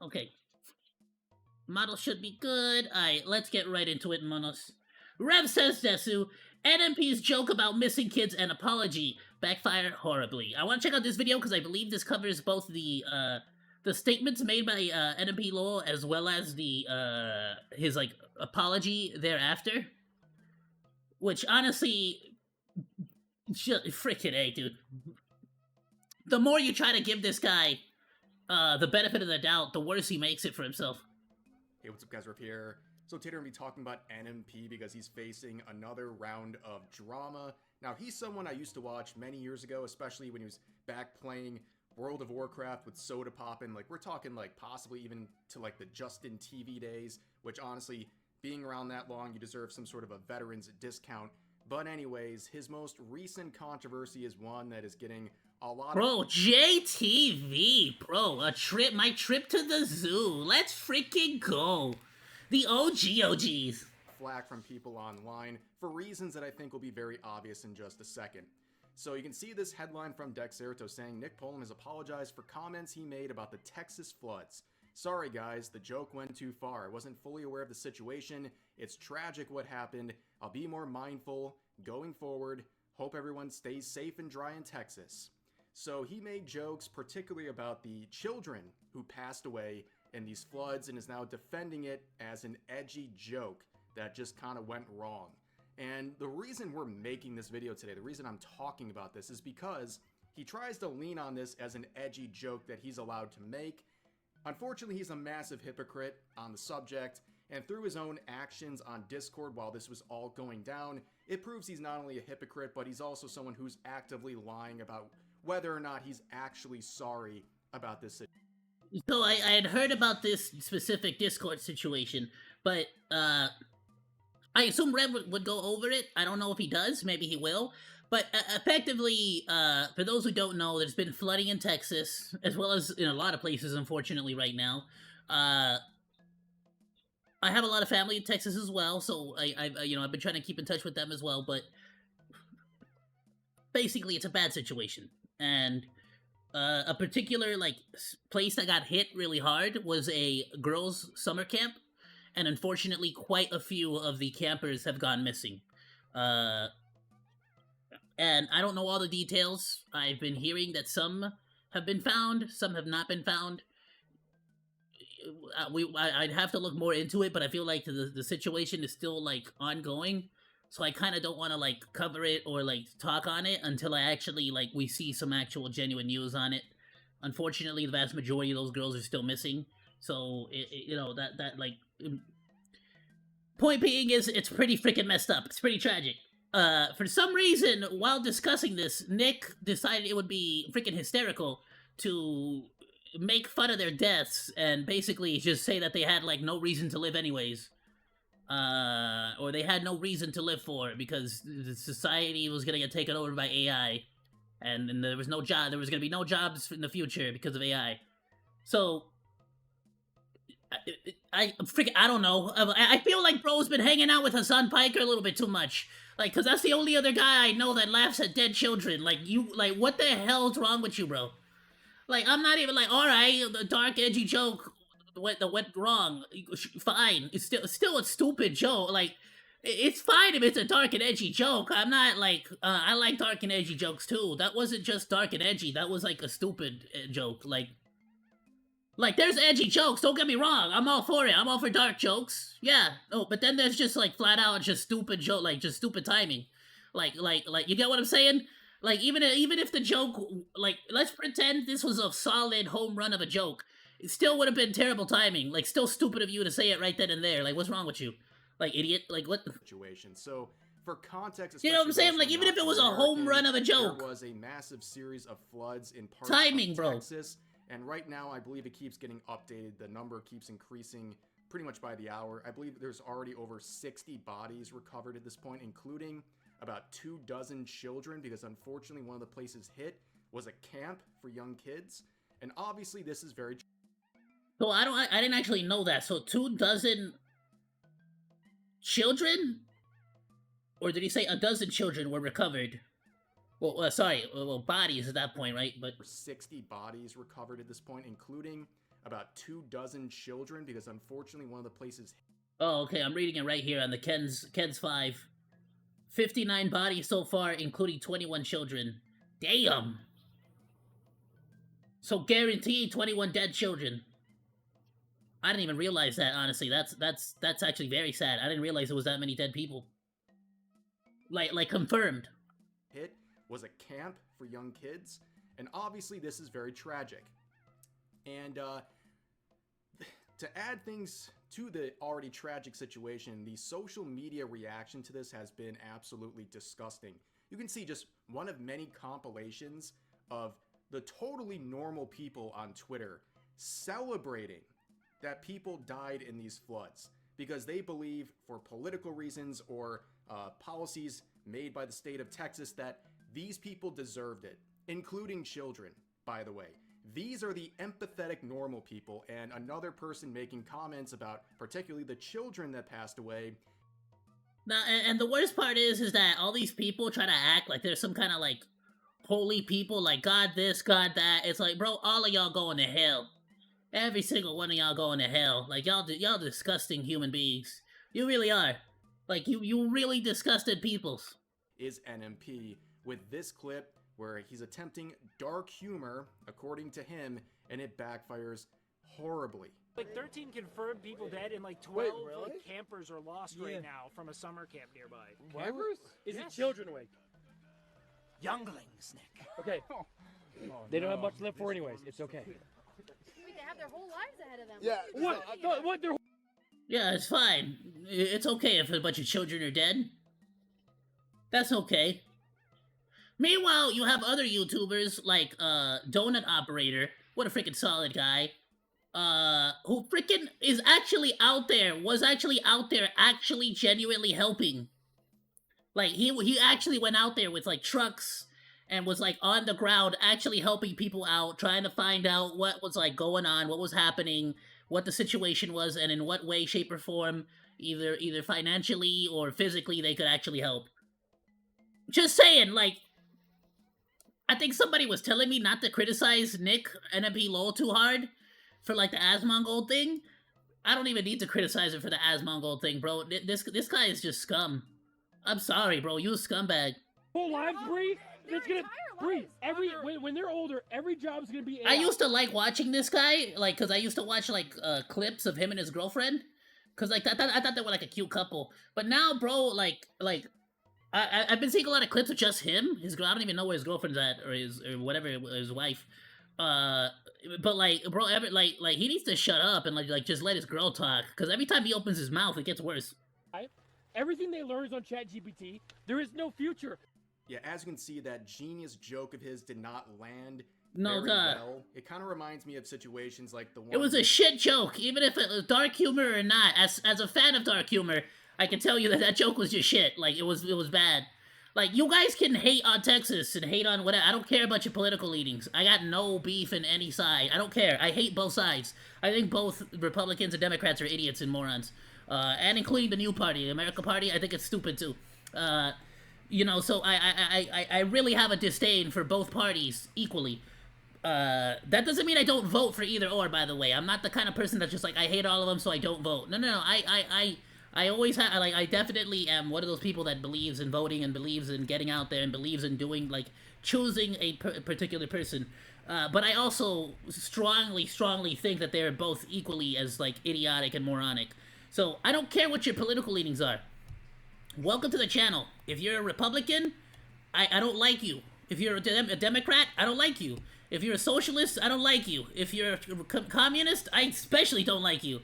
Okay. Model should be good. Alright, let's get right into it, Monos. Rev says Desu, NMP's joke about missing kids and apology backfired horribly. I want to check out this video because I believe this covers both the statements made by NMP Lowell as well as the his like apology thereafter. Which honestly, freaking A, dude. The more you try to give this guy the benefit of the doubt, the worse he makes it for himself. Hey, what's up guys, Riff here. So today we're going to be talking about NMP because he's facing another round of drama. Now he's someone I used to watch many years ago, especially when he was back playing World of Warcraft with Soda Poppin'. Like we're talking like possibly even to like the Justin TV days, which honestly, being around that long, you deserve some sort of a veteran's discount. But anyways, his most recent controversy is one that is getting a lot Bro, JTV, bro, my trip to the zoo. Let's freaking go. The OGs. flack from people online for reasons that I think will be very obvious in just a second. So you can see this headline from Dexerto saying Nick Poland has apologized for comments he made about the Texas floods. Sorry guys, the joke went too far. I wasn't fully aware of the situation. It's tragic what happened. I'll be more mindful going forward. Hope everyone stays safe and dry in Texas. So he made jokes particularly about the children who passed away in these floods and is now defending it as an edgy joke that just kind of went wrong. And the reason we're making this video today, the reason I'm talking about this is because he tries to lean on this as an edgy joke that he's allowed to make. Unfortunately, he's a massive hypocrite on the subject, and through his own actions on Discord while this was all going down, it proves he's not only a hypocrite, but he's also someone who's actively lying about whether or not he's actually sorry about this situation. So I had heard about this specific Discord situation, but I assume Rev would go over it. I don't know if he does. Maybe he will. But effectively, for those who don't know, there's been flooding in Texas, as well as in a lot of places, unfortunately, right now. I have a lot of family in Texas as well, so I've been trying to keep in touch with them as well. But basically, it's a bad situation, and a particular place that got hit really hard was a girls' summer camp, and unfortunately, quite a few of the campers have gone missing. And I don't know all the details. I've been hearing that some have been found, some have not been found. I'd have to look more into it, but I feel like the situation is still ongoing. So I kind of don't want to cover it or talk on it until I actually we see some actual genuine news on it. Unfortunately, the vast majority of those girls are still missing. So point being is it's pretty freaking messed up. It's pretty tragic. For some reason, while discussing this, Nick decided it would be freaking hysterical to make fun of their deaths and basically just say that they had no reason to live anyways. Or they had no reason to live for because the society was gonna get taken over by AI, and there was no job. There was gonna be no jobs in the future because of AI. So I don't know. I feel like bro's been hanging out with Hassan Piker a little bit too much. Cause that's the only other guy I know that laughs at dead children. What the hell's wrong with you, bro? I'm not even alright, the dark, edgy joke went wrong. Fine. It's still a stupid joke. It's fine if it's a dark and edgy joke. I'm not I like dark and edgy jokes too. That wasn't just dark and edgy. That was a stupid joke. There's edgy jokes, don't get me wrong. I'm all for it. I'm all for dark jokes. Yeah. Oh, but then there's just flat out just stupid joke, just stupid timing. You get what I'm saying? Even if the joke, let's pretend this was a solid home run of a joke. It still would have been terrible timing. Still stupid of you to say it right then and there. What's wrong with you? Idiot? What? Situation. So, for context, you know what I'm saying? Even if it was a home run of a joke. There was a massive series of floods in parts timing, of bro. Texas. And right now, I believe it keeps getting updated. The number keeps increasing pretty much by the hour. I believe there's already over 60 bodies recovered at this point, including about 24 children, because unfortunately one of the places hit was a camp for young kids. And obviously this is very... So I didn't actually know that. So 24 children? Or did he say 12 children were recovered? Well, sorry, bodies at that point, right? But 60 bodies recovered at this point, including about 24 children because unfortunately one of the places. Oh, okay, I'm reading it right here on the Ken's 5. 59 bodies so far, including 21 children. Damn. So guaranteed 21 dead children. I didn't even realize that, honestly. That's actually very sad. I didn't realize there was that many dead people. Like confirmed. Hit was a camp for young kids, and obviously this is very tragic. And to add things to the already tragic situation, the social media reaction to this has been absolutely disgusting. You can see just one of many compilations of the totally normal people on Twitter celebrating that people died in these floods because they believe, for political reasons or policies made by the state of Texas, that these people deserved it, including children, by the way. These are the empathetic normal people, and another person making comments about particularly the children that passed away. Now, and the worst part is that all these people try to act like they're some kind of like holy people, like God this, God that. It's like, bro, all of y'all going to hell. Every single one of y'all going to hell. Like y'all disgusting human beings. You really are. Like you really disgusted peoples. Is NMP with this clip where he's attempting dark humor, according to him, and it backfires horribly. Like 13 confirmed people dead, and like 12 Wait, really? like, campers are lost right now from a summer camp nearby. Campers? Is it children awake? Younglings, Nick. Okay. They don't have much to live for anyways. It's okay. Wait, they have their whole lives ahead of them. Yeah. What? They're... Yeah, it's fine. It's okay if a bunch of children are dead. That's okay. Meanwhile, you have other YouTubers like Donut Operator. What a freaking solid guy. Who freaking is actually out there, was actually out there, actually genuinely helping. Like, he actually went out there with, like, trucks and was, like, on the ground actually helping people out, trying to find out what was, like, going on, what was happening, what the situation was, and in what way, shape, or form, either financially or physically, they could actually help. Just saying, like, I think somebody was telling me not to criticize Nick NMP LOL too hard for, like, the Asmongold thing. I don't even need to criticize him for the Asmongold thing, bro. This guy is just scum. I'm sorry, bro. You a scumbag. Whole lives, Bree. It's gonna Bree. When they're older, every job's gonna be. AI. I used to like watching this guy, like, cause I used to watch like clips of him and his girlfriend, cause like I thought they were like a cute couple. But now, bro, like I've been seeing a lot of clips of just him. His girl, I don't even know where his girlfriend's at, or whatever, his wife. But like, bro, like he needs to shut up and like just let his girl talk, cause every time he opens his mouth, it gets worse. Everything they learn is on ChatGPT. There is no future. Yeah, as you can see, that genius joke of his did not land No, very God. well. It kind of reminds me of situations like the one. It was a shit joke, even if it was dark humor or not. As a fan of dark humor, I can tell you that joke was just shit. Like, it was bad. Like, you guys can hate on Texas and hate on whatever. I don't care about your political leanings. I got no beef in any side. I don't care. I hate both sides. I think both Republicans and Democrats are idiots and morons. And including the new party, the America Party, I think it's stupid too. You know, so I really have a disdain for both parties equally. That doesn't mean I don't vote for either or, by the way. I'm not the kind of person that's just like, I hate all of them, so I don't vote. No. I always have, like, I definitely am one of those people that believes in voting and believes in getting out there and believes in doing, like, choosing a particular person. But I also strongly think that they're both equally as, like, idiotic and moronic. So, I don't care what your political leanings are. Welcome to the channel. If you're a Republican, I don't like you. If you're a Democrat, I don't like you. If you're a socialist, I don't like you. If you're a communist, I especially don't like you.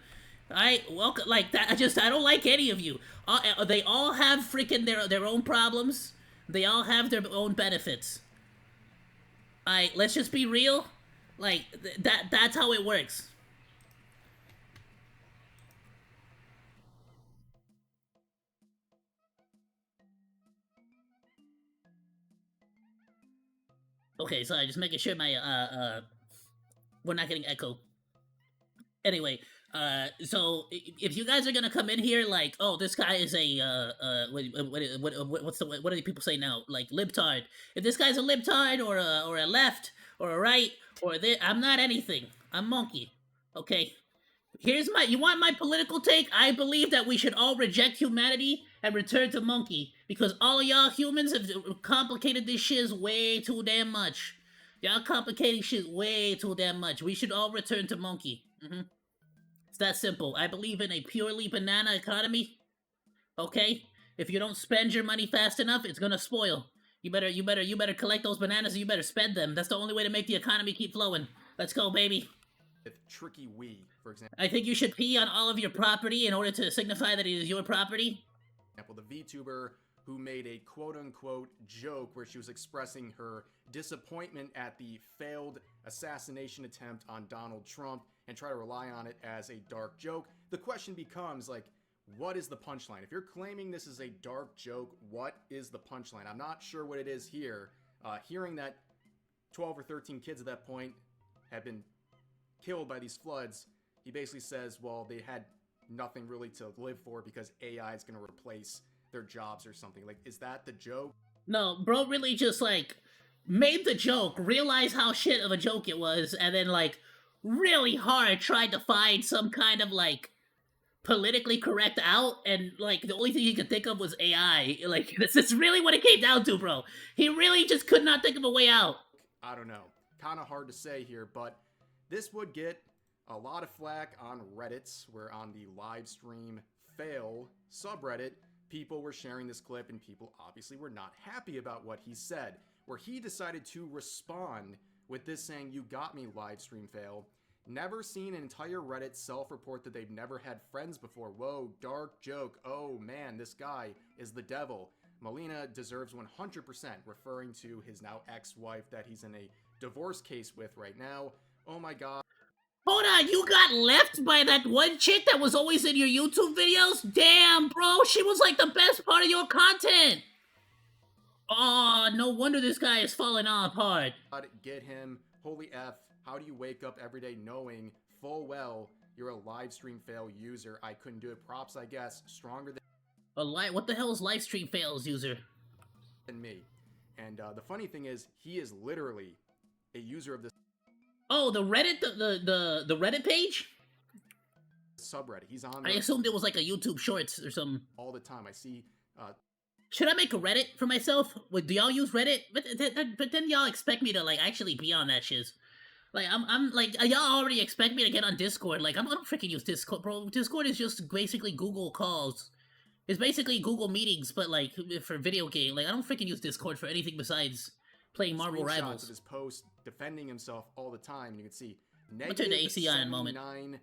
Welcome, like that. I don't like any of you. They all have freaking their own problems. They all have their own benefits. Let's just be real. Like that's how it works. Okay, so just making sure my we're not getting echo. Anyway, so if you guys are gonna come in here like, oh, this guy is a what do people say now? Like libtard. If this guy's a libtard or a left or a right or this, I'm not anything. I'm Monke. Okay. You want my political take? I believe that we should all reject humanity and return to Monke, because all of y'all humans have complicated this shit way too damn much. Y'all complicating shit way too damn much. We should all return to Monke. It's that simple. I believe in a purely banana economy. Okay? If you don't spend your money fast enough, it's gonna spoil. You better collect those bananas and you better spend them. That's the only way to make the economy keep flowing. Let's go, baby. With Tricky Wee, for example. I think you should pee on all of your property in order to signify that it is your property. The VTuber who made a quote-unquote joke where she was expressing her disappointment at the failed assassination attempt on Donald Trump and try to rely on it as a dark joke. The question becomes, like, what is the punchline? If you're claiming this is a dark joke, what is the punchline? I'm not sure what it is here. Hearing that 12 or 13 kids at that point have been killed by these floods, he basically says, well, they had nothing really to live for because AI is going to replace their jobs or something. Like, is that the joke? No, bro really just, like, made the joke, realized how shit of a joke it was, and then, like, really hard tried to find some kind of, like, politically correct out, and, like, the only thing he could think of was AI. Like, this is really what it came down to, bro. He really just could not think of a way out. I don't know. Kind of hard to say here, but this would get a lot of flack on Reddit, where on the live stream fail subreddit, people were sharing this clip and people obviously were not happy about what he said, where he decided to respond with this saying, "You got me, live stream fail. Never seen an entire Reddit self-report that they've never had friends before. Whoa, dark joke. Oh man, this guy is the devil. Melina deserves 100%," referring to his now ex-wife that he's in a divorce case with right now. Oh my god. Hold on, you got left by that one chick that was always in your YouTube videos? Damn, bro, she was like the best part of your content. Oh, no wonder this guy is falling off hard. Get him. Holy F. How do you wake up every day knowing full well you're a live stream fail user? I couldn't do it. Props, I guess. Stronger What the hell is live stream fails user? than me. And the funny thing is, he is literally a user of this Oh, the Reddit, the Reddit page? subreddit. He's on I there assumed it was like a YouTube Shorts or something. all the time. I see Should I make a Reddit for myself? Do y'all use Reddit? But then y'all expect me to, like, actually be on that shiz. Like, I'm like, y'all already expect me to get on Discord. Like, I don't freaking use Discord, bro. Discord is just basically Google calls. It's basically Google Meetings, but, like, for video game. Like, I don't freaking use Discord for anything besides playing Marvel screenshots Rivals. of his post defending himself all the time. And you can see I'll turn the AC on in a moment. 79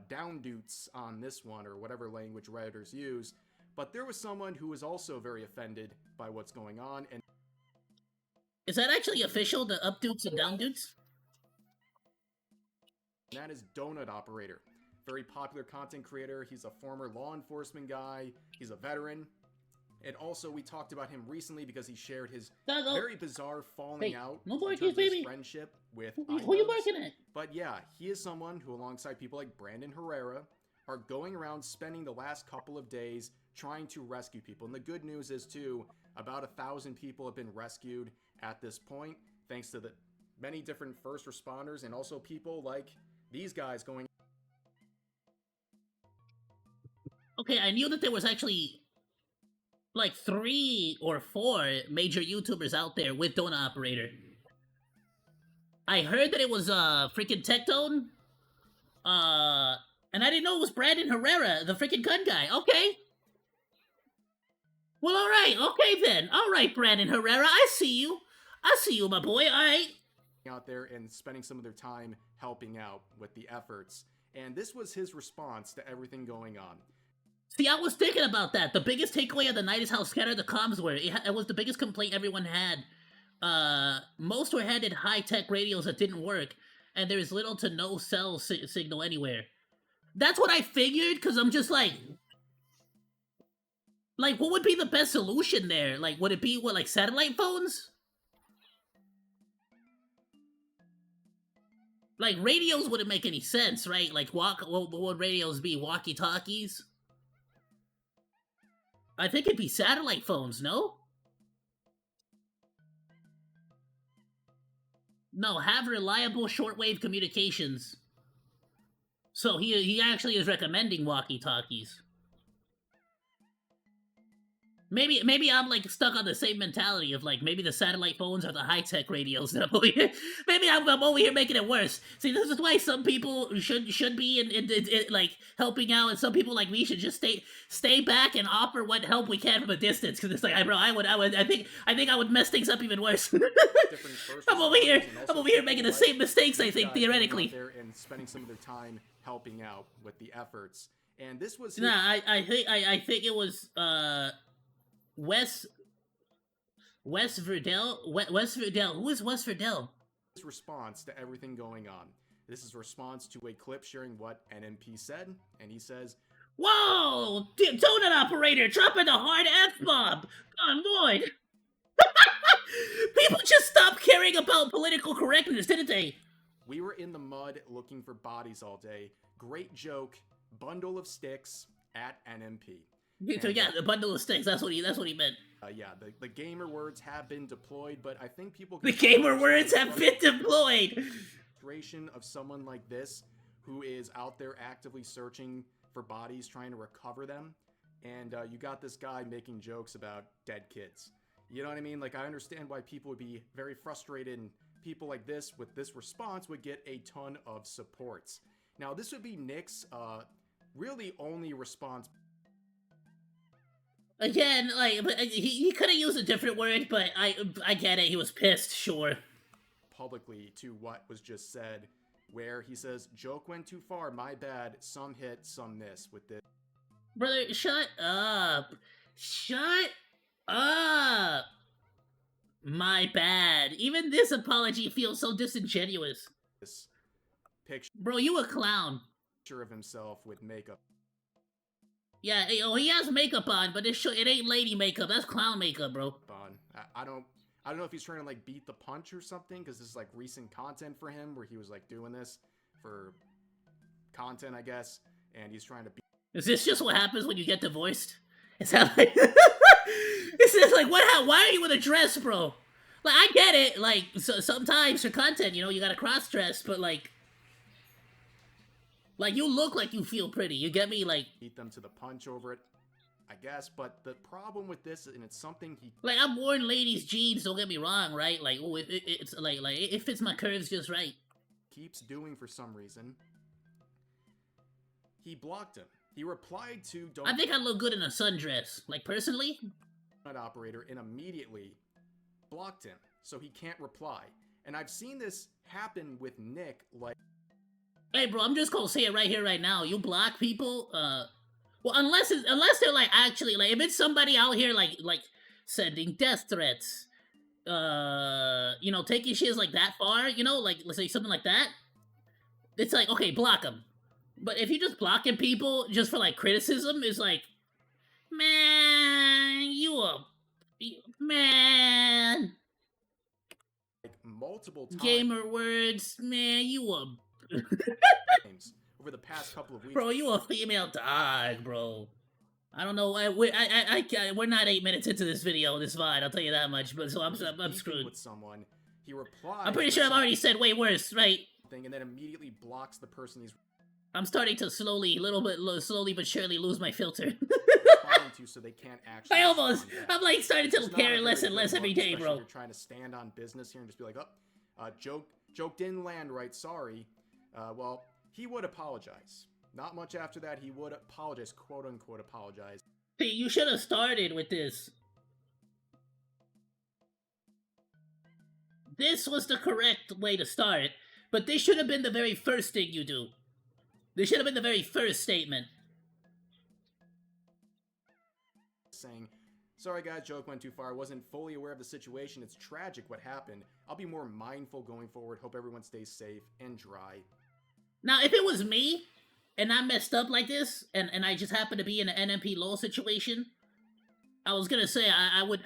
down dutes on this one, or whatever language Redditors use. But there was someone who was also very offended by what's going on, and Is that actually official, the up dukes and down dukes? that is Donut Operator. Very popular content creator. He's a former law enforcement guy. He's a veteran. And also, we talked about him recently because he shared his Doggo. very bizarre falling Hey, out no in barking, terms of his baby. friendship with Who you Ayoo. barking at? But yeah, he is someone who, alongside people like Brandon Herrera, are going around spending the last couple of days trying to rescue people. And the good news is, too, about 1,000 people have been rescued at this point, thanks to the many different first responders and also people like these guys going. Okay, I knew that there was actually like 3 or 4 major YouTubers out there with Donut Operator. I heard that it was freaking Tectone. And I didn't know it was Brandon Herrera, the freaking gun guy. Okay. Well, alright, okay then. Alright, Brandon Herrera, I see you. I see you, my boy, alright. Out there and spending some of their time helping out with the efforts. And this was his response to everything going on. See, I was thinking about that. The biggest takeaway of the night is how scattered the comms were. It was the biggest complaint everyone had. Most were handed high-tech radios that didn't work, and there is little to no cell signal anywhere. That's what I figured, because I'm just like, what would be the best solution there? Like, would it be, like, satellite phones? Like, radios wouldn't make any sense, right? Like, what would radios be? Walkie-talkies? I think it'd be satellite phones, no? No, have reliable shortwave communications. So he actually is recommending walkie-talkies. Maybe I'm like stuck on the same mentality of like maybe the satellite phones are the high-tech radios that I'm over here. Maybe I'm over here making it worse. See, this is why some people should be in like helping out, and some people like me should just stay back and offer what help we can from a distance. Because it's like, I think I would mess things up even worse. I'm over here making the same mistakes. I think theoretically. There and spending some of their time helping out with the efforts, and this was Nah, I think it was West Verdell. Who is West Verdell? his response to everything going on. This is a response to a clip sharing what NMP said, and he says, "Whoa, donut operator, dropping the hard F-bomb. God, Lord." People just stopped caring about political correctness, didn't they? "We were in the mud looking for bodies all day. Great joke. Bundle of sticks at NMP." So yeah, the bundle of sticks. That's what he meant. Yeah, the gamer words have been deployed, but I think people can The gamer words have been deployed. Frustration of someone like this who is out there actively searching for bodies, trying to recover them, and you got this guy making jokes about dead kids. You know what I mean? Like, I understand why people would be very frustrated, and people like this with this response would get a ton of supports. Now, this would be Nick's really only response. Again, like, but he could have used a different word, but I get it. He was pissed, sure. Publicly to what was just said, where he says, "Joke went too far, my bad, some hit, some miss," with this. Brother, shut up. Shut up. My bad. Even this apology feels so disingenuous. This picture Bro, you a clown. of himself with makeup Yeah, he has makeup on, but it ain't lady makeup. That's clown makeup, bro. on. I don't know if he's trying to like beat the punch or something, because this is like recent content for him where he was like doing this for content, I guess, and he's trying to beat. Is this just what happens when you get divorced? Is that like... This is like, why are you in a dress, bro? Like, I get it, like, so sometimes for content, you know, you gotta cross-dress, but like, you look like you feel pretty, you get me? Like, beat them to the punch over it, I guess, but the problem with this, and it's something he like, I'm wearing ladies' jeans, don't get me wrong, right? Like, oh, it's like, it fits my curves just right. keeps doing for some reason. He blocked him. He replied to I think I look good in a sundress, like, personally. Donut operator and immediately blocked him, so he can't reply. And I've seen this happen with Nick, like, Hey, bro, I'm just gonna say it right here, right now. You block people, well, unless they're like actually like if it's somebody out here like sending death threats, you know, taking shit like that far, you know, like let's say something like that. It's like, okay, block them. But if you're just blocking people just for like criticism, it's like, man, man. like multiple times. Gamer words, man, Over the past couple of weeks. Bro, you a female dog, bro. I don't know. We're not 8 minutes into this video. This fine, I'll tell you that much. But so I'm screwed. With someone, he replies. I'm pretty sure I've already said way worse, right? And then immediately blocks the person he's I'm starting to slowly but surely lose my filter. responding to, so they can't actually. I'm like starting to It's care not a less very and good less every look, day, especially bro. if you're trying to stand on business here and just be like, oh, joke didn't land right. Sorry. Well, he would apologize. Not much after that, he would apologize, quote unquote apologize. See, you should have started with this. This was the correct way to start, but this should have been the very first thing you do. This should have been the very first statement. Saying, "Sorry guys, joke went too far. I wasn't fully aware of the situation. It's tragic what happened. I'll be more mindful going forward. Hope everyone stays safe and dry." Now, if it was me, and I messed up like this, and I just happened to be in an NMP law situation, I was gonna say I would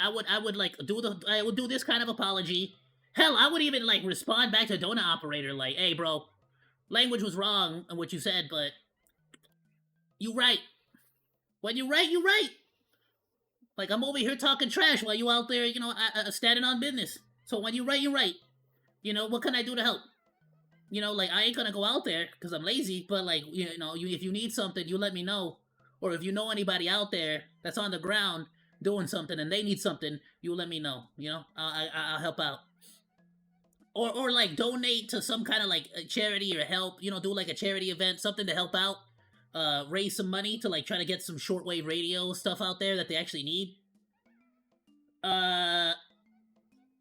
do this kind of apology. Hell, I would even like respond back to Donut Operator like, "Hey, bro, language was wrong on what you said, but you right. When you right, you right. Like, I'm over here talking trash while you out there, you know, standing on business. So when you right, you right. You know, what can I do to help?" You know, like I ain't gonna go out there because I'm lazy. But like, you know, if you need something, you let me know. Or if you know anybody out there that's on the ground doing something and they need something, you let me know. You know, I'll help out. Or like donate to some kind of like a charity or help. You know, do like a charity event, something to help out. Raise some money to like try to get some shortwave radio stuff out there that they actually need. Uh,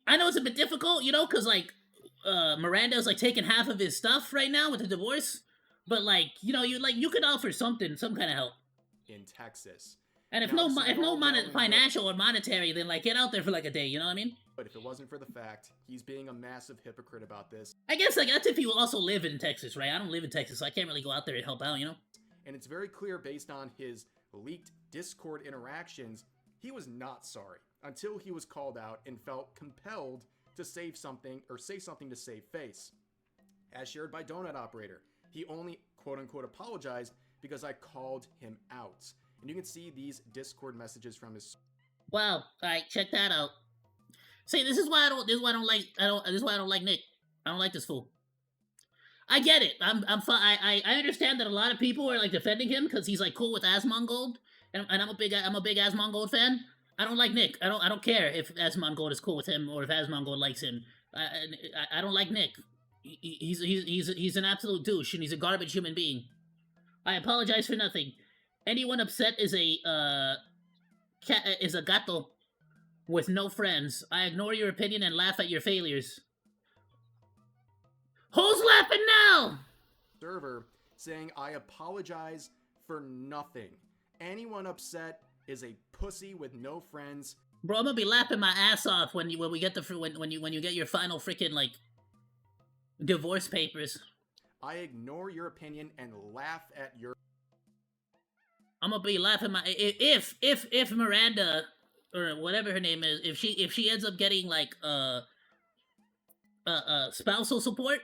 I know it's a bit difficult, you know, because like Miranda's like taking half of his stuff right now with the divorce. But like, you know, you could offer something, some kind of help. In Texas. And if Now, financial or monetary, then like get out there for like a day. You know what I mean? But if it wasn't for the fact he's being a massive hypocrite about this, I guess like that's if you also live in Texas, right? I don't live in Texas, so I can't really go out there and help out. You know? and it's very clear based on his leaked Discord interactions, he was not sorry until he was called out and felt compelled to say something to save face. As shared by Donut Operator, he only quote-unquote apologized because I called him out. And you can see these Discord messages from his... Wow, alright, check that out. See, this is why I don't like Nick. I don't like this fool. I get it. I understand that a lot of people are like defending him because he's like cool with Asmongold, and I'm a big Asmongold fan. I don't like Nick. I don't care if Asmongold is cool with him or if Asmongold likes him. I don't like Nick. He's an absolute douche and he's a garbage human being. I apologize for nothing. Anyone upset is a gato with no friends. I ignore your opinion and laugh at your failures. Who's laughing now? Server saying, I apologize for nothing. Anyone upset is a pussy with no friends. Bro, I'm gonna be laughing my ass off when you get your final freaking like divorce papers. I ignore your opinion and laugh at your... I'm gonna be laughing my if Miranda or whatever her name is, if she ends up getting like spousal support,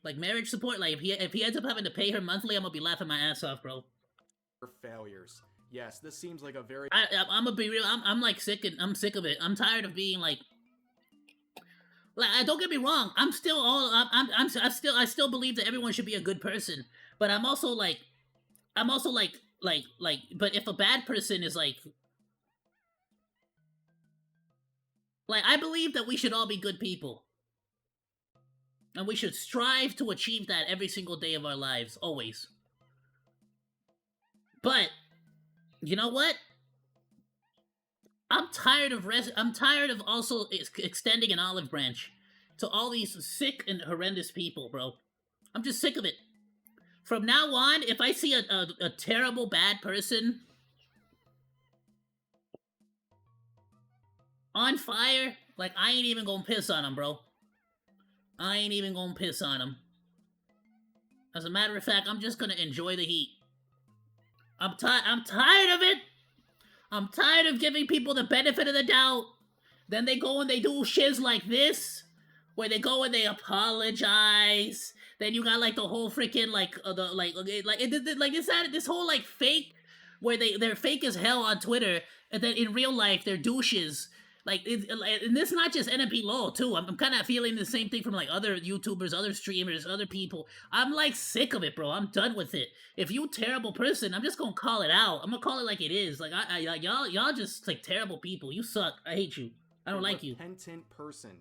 like marriage support, like if he ends up having to pay her monthly, I'm gonna be laughing my ass off, bro. Failures. Yes, this seems like a very... I'm gonna be real. I'm like sick of it. I'm tired of being like don't get me wrong. I still believe that everyone should be a good person, but I'm also like but if a bad person is like I believe that we should all be good people. And we should strive to achieve that every single day of our lives, always. But you know what? I'm tired of also extending an olive branch to all these sick and horrendous people, bro. I'm just sick of it. From now on, if I see a terrible bad person on fire, like I ain't even gonna piss on him, bro. I ain't even gonna piss on him. As a matter of fact, I'm just gonna enjoy the heat. I'm tired of it. I'm tired of giving people the benefit of the doubt. Then they go and they do shiz like this, where they go and they apologize. Then you got like the whole freaking this whole like fake, where they're fake as hell on Twitter, and then in real life they're douches. And this not just NMP LOL too. I'm kind of feeling the same thing from like other YouTubers, other streamers, other people. I'm like sick of it, bro. I'm done with it. If you a terrible person, I'm just gonna call it out. I'm gonna call it like it is. Like y'all just like terrible people. You suck. I hate you. I don't like you. Repentant person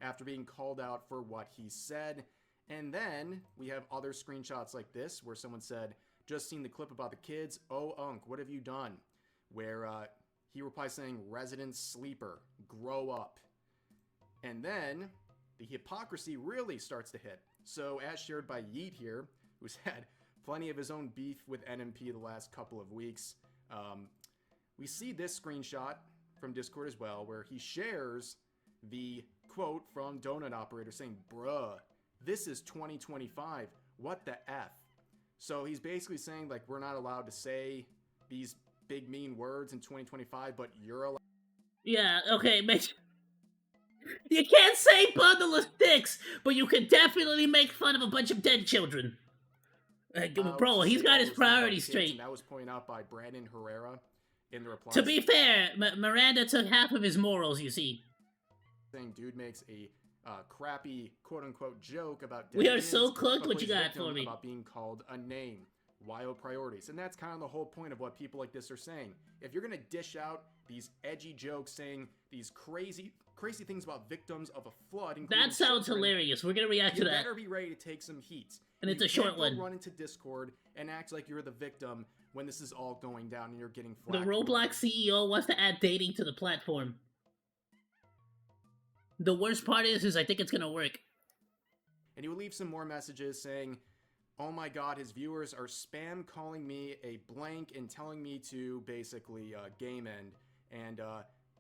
after being called out for what he said. And then we have other screenshots like this where someone said, just seen the clip about the kids. Oh, Unk, what have you done? Where he replies saying, resident sleeper, grow up. And then the hypocrisy really starts to hit. So as shared by Yeet here, who's had plenty of his own beef with NMP the last couple of weeks, we see this screenshot from Discord as well, where he shares the quote from Donut Operator saying, bruh, this is 2025, what the F? So he's basically saying, like, we're not allowed to say these big mean words in 2025, but you're allowed. Yeah, okay, you can't say bundle of sticks, but you can definitely make fun of a bunch of dead children. Bro, he's got his priorities straight. And that was pointed out by Brandon Herrera in the reply. To be fair, Miranda took half of his morals, you see. Saying dude makes a crappy quote-unquote joke about We are dead so kids, cooked. but What you plays got victim for me? about being called a name. Wild priorities. And that's kind of the whole point of what people like this are saying. If you're gonna dish out these edgy jokes saying these crazy things about victims of a flood, including That sounds children, hilarious. We're gonna react you to that. better be ready to take some heat. And it's you a short can't go one. run into Discord and act like you're the victim when this is all going down and you're getting The flack. Roblox CEO wants to add dating to the platform. The worst part is I think it's gonna work. And he would leave some more messages saying, oh my god, his viewers are spam calling me a blank and telling me to basically game end. And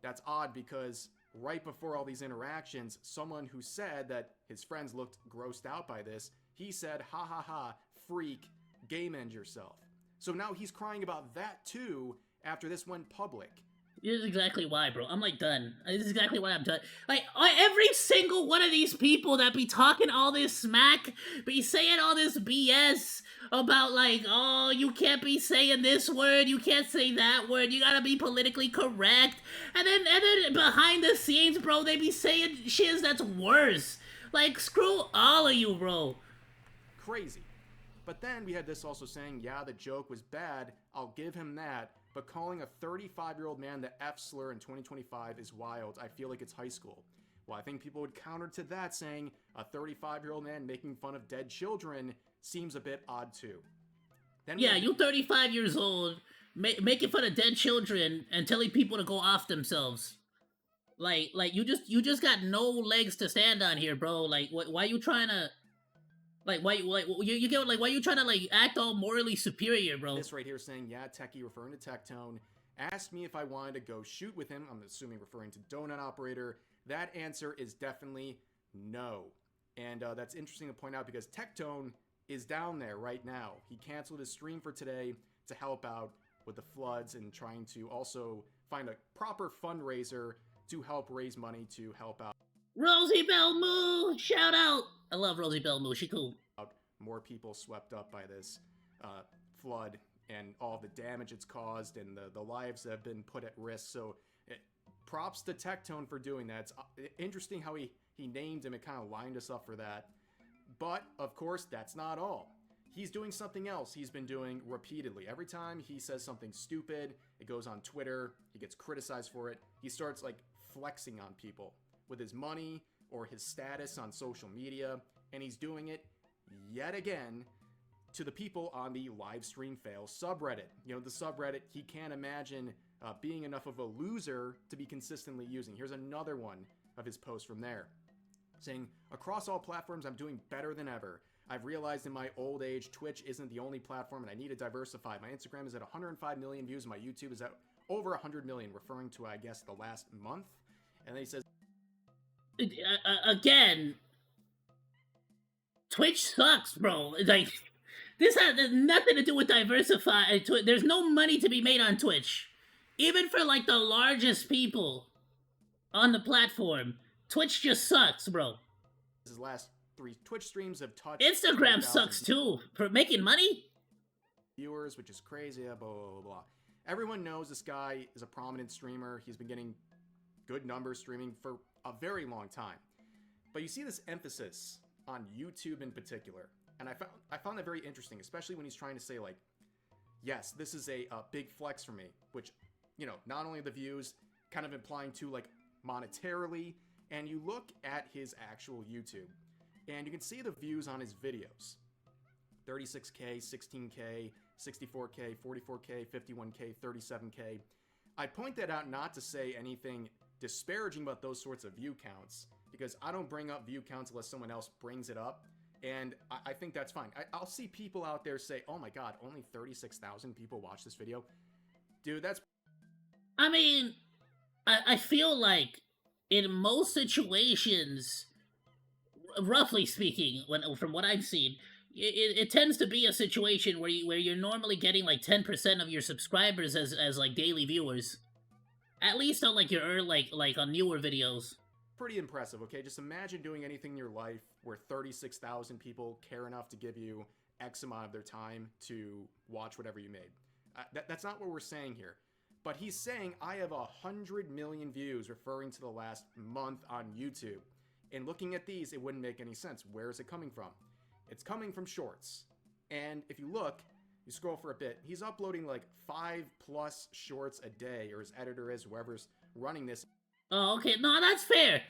that's odd because right before all these interactions, someone who said that his friends looked grossed out by this, he said, ha ha ha, freak, game end yourself. So now he's crying about that too after this went public. This is exactly why, bro. I'm like done. This is exactly why I'm done. Like every single one of these people that be talking all this smack, be saying all this BS about like, oh, you can't be saying this word, you can't say that word, you gotta be politically correct. And then behind the scenes, bro, they be saying shiz that's worse. Like, screw all of you, bro. Crazy. But then we had this also saying, yeah, the joke was bad, I'll give him that, but calling a 35-year-old man the F slur in 2025 is wild. I feel like it's high school. Well, I think people would counter to that saying a 35-year-old man making fun of dead children seems a bit odd too. Then yeah, you 35 years old, making fun of dead children and telling people to go off themselves. Like you just got no legs to stand on here, bro. Like, why you trying to... Like, why you get, like, why you trying to, like, act all morally superior, bro? This right here saying, yeah, Techie, referring to Tectone, asked me if I wanted to go shoot with him. I'm assuming referring to Donut Operator. That answer is definitely no. And that's interesting to point out because Tectone is down there right now. He canceled his stream for today to help out with the floods and trying to also find a proper fundraiser to help raise money to help out. Rosie Bell Moo! Shout out! I love Rosie Bell Moo, she cool. More people swept up by this flood and all the damage it's caused and the lives that have been put at risk. So props to Tectone for doing that. It's interesting how he named him. It kind of lined us up for that. But, of course, that's not all. He's doing something else he's been doing repeatedly. Every time he says something stupid, it goes on Twitter, he gets criticized for it, he starts, like, flexing on people with his money or his status on social media, and he's doing it yet again to the people on the Livestream Fail subreddit. You know, the subreddit he can't imagine being enough of a loser to be consistently using. Here's another one of his posts from there, saying, across all platforms, I'm doing better than ever. I've realized in my old age, Twitch isn't the only platform and I need to diversify. My Instagram is at 105 million views and my YouTube is at over 100 million, referring to, I guess, the last month. And then he says, again, Twitch sucks, bro. Like, this has nothing to do with diversify. There's no money to be made on Twitch. Even for, like, the largest people on the platform, Twitch just sucks, bro. His last 3 Twitch streams have touched Instagram sucks, too. For making money? Viewers, which is crazy, blah, blah, blah, blah. Everyone knows this guy is a prominent streamer. He's been getting good numbers streaming for a very long time. But you see this emphasis on YouTube in particular. And I found that very interesting, especially when he's trying to say, like, yes, this is a big flex for me, which, you know, not only the views, kind of implying to, like, monetarily, and you look at his actual YouTube, and you can see the views on his videos. 36K, 16K, 64K, 44K, 51K, 37K. I point that out not to say anything disparaging about those sorts of view counts, because I don't bring up view counts unless someone else brings it up, and I think that's fine. I'll see people out there say, oh my god, only 36,000 people watch this video. Dude, that's... I mean, I feel like in most situations, roughly speaking, from what I've seen, it tends to be a situation where you're normally getting like 10% of your subscribers as like daily viewers, at least on like your like on newer videos. Pretty impressive, okay? Just imagine doing anything in your life where 36,000 people care enough to give you X amount of their time to watch whatever you made. That's not what we're saying here. But he's saying, I have 100 million views, referring to the last month on YouTube. And looking at these, it wouldn't make any sense. Where is it coming from? It's coming from shorts. And if you look, you scroll for a bit, he's uploading like 5+ shorts a day, or his editor is, whoever's running this. Oh, okay. No, that's fair.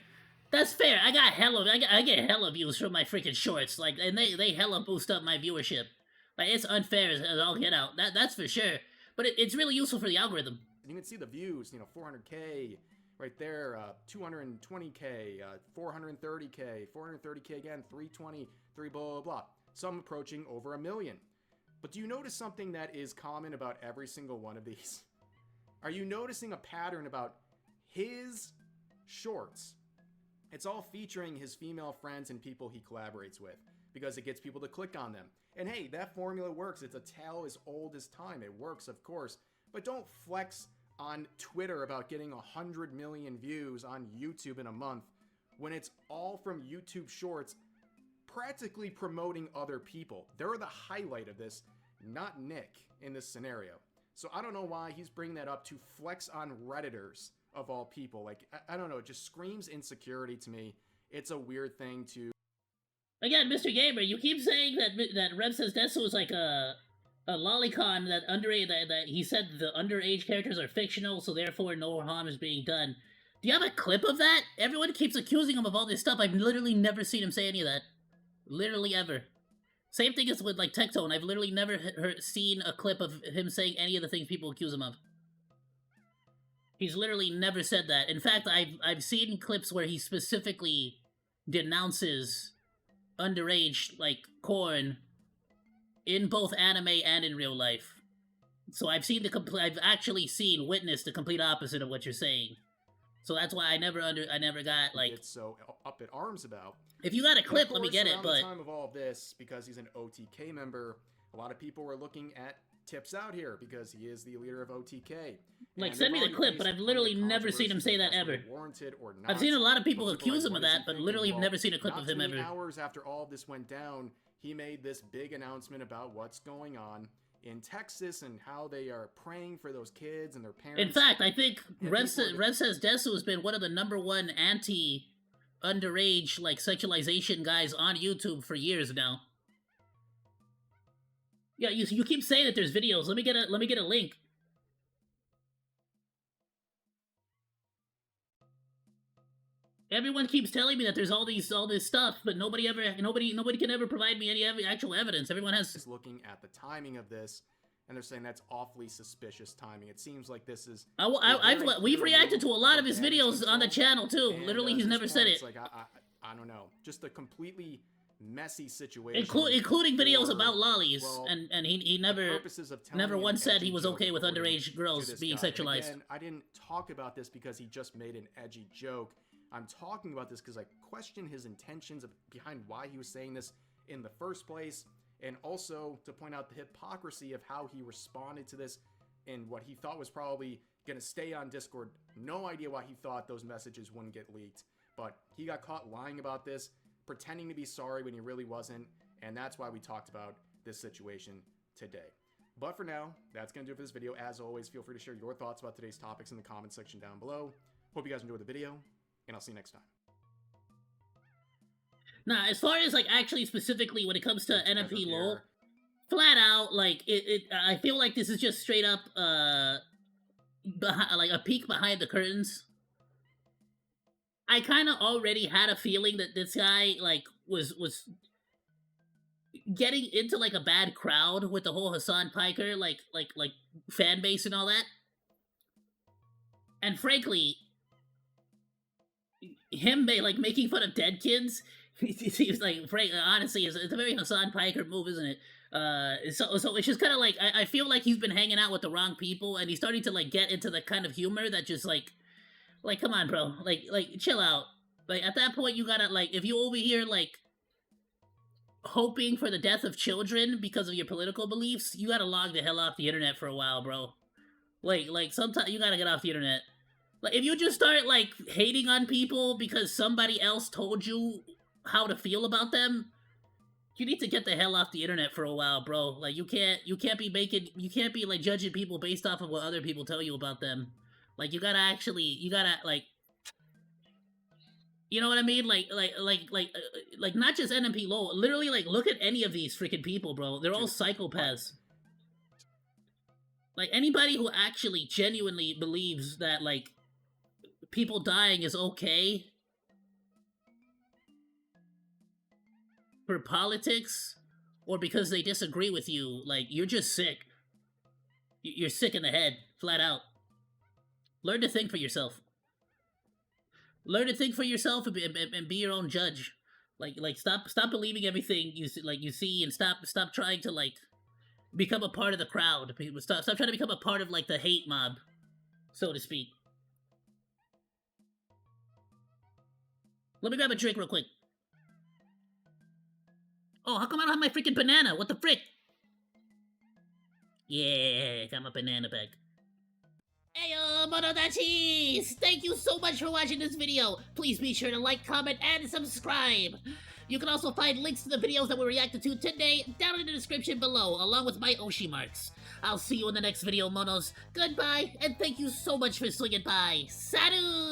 That's fair. I get hella views from my freaking shorts, like, and they hella boost up my viewership. Like, it's unfair as all get out. That's for sure. But it's really useful for the algorithm. You can see the views, 400K right there, 220K, 430K, 430K again, 320, 3 blah, blah, blah. Some approaching over 1 million. But do you notice something that is common about every single one of these? Are you noticing a pattern about his shorts? It's all featuring his female friends and people he collaborates with, because it gets people to click on them. And hey, that formula works. It's a tale as old as time. It works, of course. But don't flex on Twitter about getting 100 million views on YouTube in a month when it's all from YouTube Shorts practically promoting other people. They're the highlight of this, not Nick in this scenario. So I don't know why he's bringing that up to flex on Redditors of all people. Like, I don't know, it just screams insecurity to me. It's a weird thing to... Again, Mr. Gamer, you keep saying that Rev says Desu is like a lolicon that he said the underage characters are fictional, so therefore no harm is being done. Do you have a clip of that? Everyone keeps accusing him of all this stuff. I've literally never seen him say any of that. Literally ever. Same thing as with like Tectone. I've literally never seen a clip of him saying any of the things people accuse him of. He's literally never said that. In fact, I've seen clips where he specifically denounces underage, like, corn in both anime and in real life. So I've actually witnessed the complete opposite of what you're saying. So that's why I never got, like... It's so up in arms about. If you got a clip, let me get it, but... Around the time of all of this, because he's an OTK member, a lot of people were looking at Tips out here, because he is the leader of OTK. Like, send me the clip, but I've literally never seen him say that ever. Warranted or not. I've seen a lot of people accuse him of that, but literally well, never seen a clip of him ever. Hours after all this went down, he made this big announcement about what's going on in Texas and how they are praying for those kids and their parents. In fact, I think Rev says Desu has been one of the #1 anti-underage, like, sexualization guys on YouTube for years now. Yeah, you keep saying that there's videos. Let me get a link. Everyone keeps telling me that there's all this stuff, but nobody can ever provide me any actual evidence. Everyone has looking at the timing of this, and they're saying that's awfully suspicious timing. It seems like this is. We've reacted to a lot of his videos on the channel too. And, literally, he's never said it. Like I don't know, just a completely messy situation, including videos about lollies, and he never once said he was okay with underage girls being sexualized. Again, I didn't talk about this because he just made an edgy joke. I'm talking about this because I question his intentions behind why he was saying this in the first place, and also to point out the hypocrisy of how he responded to this and what he thought was probably going to stay on Discord. No idea why he thought those messages wouldn't get leaked, but he got caught lying about this, pretending to be sorry when he really wasn't, and that's why we talked about this situation today. But for now, that's going to do it for this video. As always, feel free to share your thoughts about today's topics in the comment section down below. Hope you guys enjoyed the video, and I'll see you next time. Nah, as far as, like, actually specifically when it comes to NFP lore, flat out, like, I feel like this is just straight up, like, a peek behind the curtains. I kind of already had a feeling that this guy, like, was getting into, like, a bad crowd with the whole Hassan Piker, like, fan base and all that. And frankly, him, like, making fun of dead kids, it seems like, honestly, it's a very Hassan Piker move, isn't it? So it's just kind of like, I feel like he's been hanging out with the wrong people, and he's starting to, like, get into the kind of humor that just, like, come on, bro. Like, chill out. Like, at that point, you gotta, like, if you over here, like, hoping for the death of children because of your political beliefs, you gotta log the hell off the internet for a while, bro. Like, sometimes you gotta get off the internet. Like, if you just start, like, hating on people because somebody else told you how to feel about them, you need to get the hell off the internet for a while, bro. Like, you can't be, like, judging people based off of what other people tell you about them. Like, you gotta, like... You know what I mean? Like not just NMP low. Literally, like, look at any of these freaking people, bro. They're all psychopaths. Like, anybody who actually genuinely believes that, like, people dying is okay for politics or because they disagree with you, like, you're just sick. You're sick in the head, flat out. Learn to think for yourself. Learn to think for yourself and be your own judge. Like stop believing everything you see, and stop trying to, like, become a part of the crowd. Stop trying to become a part of, like, the hate mob, so to speak. Let me grab a drink real quick. Oh, how come I don't have my freaking banana? What the frick? Yeah, got my banana back. Ayoo, Monodachi! Thank you so much for watching this video. Please be sure to like, comment, and subscribe. You can also find links to the videos that we reacted to today down in the description below, along with my Oshi marks. I'll see you in the next video, Monos. Goodbye, and thank you so much for swinging by. Sadu!